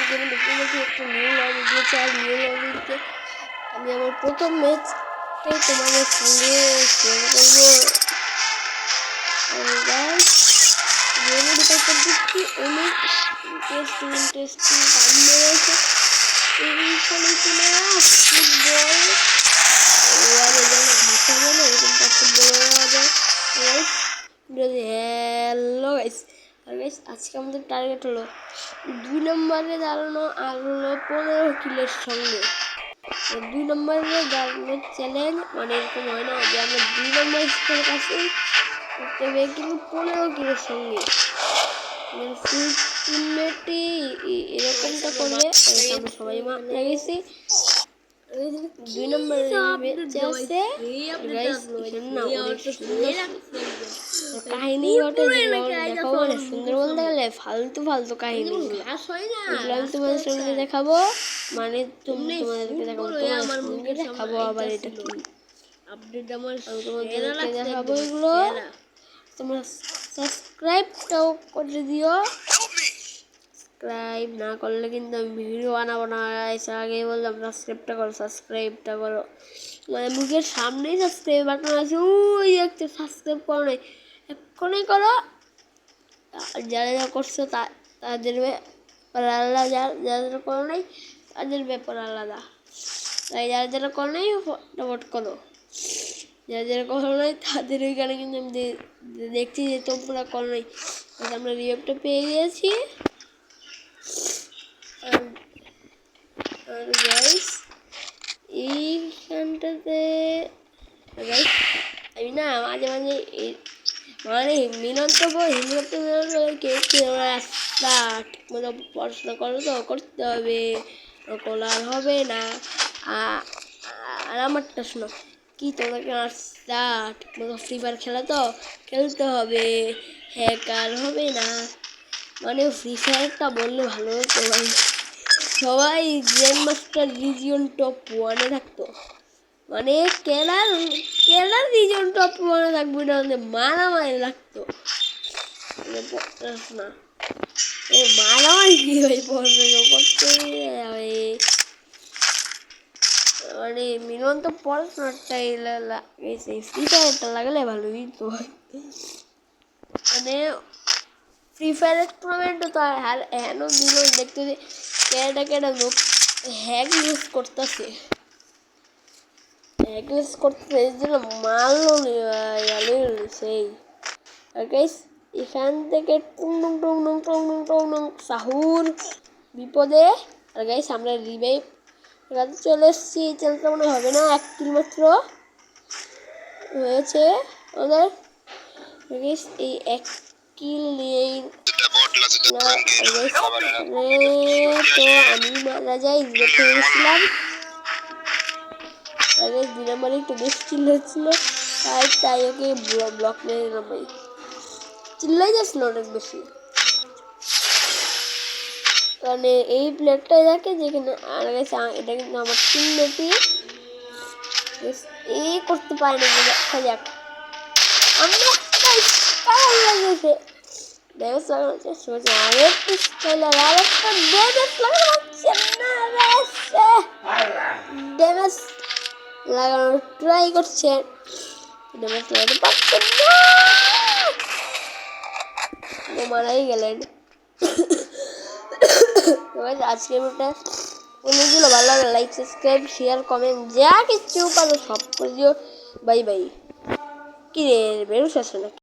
গেমে দেখতে দেখি একটা নিউ লবি দিয়েছে। আর নিউ লবিতে আমি আমার প্রথম ম্যাচটাই তোমাদের সঙ্গে শেয়ার করবো। গেমে ঢোকার পর দেখছি অনেক ইন্টারেস্টিং কাণ্ড রয়েছে। এইখানে কিনা ফুটবল ভাষা বলে এরকমটা ফুটবল বলা যায়। হ্যালো গাইস, আর গাইস আজকে আমাদের টার্গেট হলো 2 নম্বরে দাঁড়ানো আর হলো 15 কিলের সঙ্গে। 2 নম্বরে দাঁড়ানোর চ্যালেঞ্জ মানে এরকম হয় না যে আমরা 2 নম্বর স্কোর কাছে করতে হবে, কিন্তু 15 কিলের সঙ্গে ফুল টিমমেটই এরকমটা করবে। আমরা সবাই মাঠে গেছি। 2 নম্বরের বেঁচে আছে গাইস। না অনেক সুন্দর কাহিনী ঘটে, দেখাবো না সুন্দর বলতে গেলে ফালতু কাহিনী আমি তোমাদের সঙ্গে দেখাবো। মানে তোমাদেরকে দেখাবো, তোমাদের সঙ্গে দেখাবো। আবার এটা কি আপডেট আমি তোমাদেরকে দেখাবো এগুলো। তোমরা সাবস্ক্রাইবটাও করে দিও। সাবস্ক্রাইব না করলে কিন্তু আমি ভিডিও বানাবো না। আগে বললাম সাবস্ক্রাইবটা করো। মানে মুখের সামনেই সাবস্ক্রাইব বাটন আছে, ওই একটা সাবস্ক্রাইব করো নাই, এক্ষুনি করো। যারা যারা করছো তাদের ব্যাপার আলাদা, যারা করো নাই তাদের ব্যাপার আলাদা। তাই যারা যারা করো নাই ফটাফট করো, যারা যারা করো নাই তাদের ওইখানে কিন্তু আমি দেখছি যে তোমরা করো নাই। আমরা রিওয়ার্ডটা পেয়ে গিয়েছি। আর গাইস এইখানটাতে গাইস আমি না মাঝে মাঝে মানে ঠিক মতো পড়াশোনা করো তো করতে হবে, আর হবে না। আর আমারটা শোনো কি, তোমাকে ঠিক মতো ফ্রি ফায়ার খেলা তো খেলতে হবে, হ্যাকার হবে না। মানে ফ্রি ফায়ারটা বললে ভালো হতো ভাই, সবাই গ্র্যান্ড মাস্টার রিজিয়ন টপ 1-এ থাকতো। মানে কেলার রিজন টপ 1-এ থাকবে না, মানে মারামারি লাগতো। না মারামারি কি ভাই পড়াশোনা করতে মানে মিনিমাম তো পড়াশোনাটাই লাগেছে, ফ্রি ফায়ারটা লাগালে ভালো কিন্তু হয়। মানে ফ্রি ফায়ারের টুর্নামেন্টও তো হ্যানো দিল দেখতে যে কেডা লোক হ্যাক ইউজ করতেছে, এই জন্য মারলো সেই। আর গাইস এখান থেকে টুং সাহুর বিপদে। আর গাইস আমরা রিভাইভ চলে এসেছি। চ্যানেলটা মনে হবে না, 1 কিল মাত্র হয়েছে আমাদের। এই 1 কিল নিয়েই তো আমি মারা যাই, দেখে গেছিলাম। আগে 2 নম্বরে একটু বেশি চিল্লাচ্ছিল, তাই ওকে ব্লক মেরে দিলাম ভাই। চিল্লাই যাচ্ছিল অনেক বেশি, কারণ এই প্লেটটা দেখে যেখানে আর গেছে এটা কিন্তু আমার টিমমেটই করতে পারে না। দেখা যাক আমরা লাগেছে ড্যামেজ লাগানো সোজা আরেকটু স্টাইলার আরেকটা ড্যামেজ ড্যামেজ লাগানোর ট্রাই করছে, ড্যামেজ লাগাতে পারছেন না, মারাই গেলেন। আজকে ভিডিওটা অনেকগুলো ভালো লাগে, লাইক সাবস্ক্রাইব শেয়ার কমেন্ট যা কিছু পারো সব করে দিও। Bye bye. কি রে বেরোস আসে না?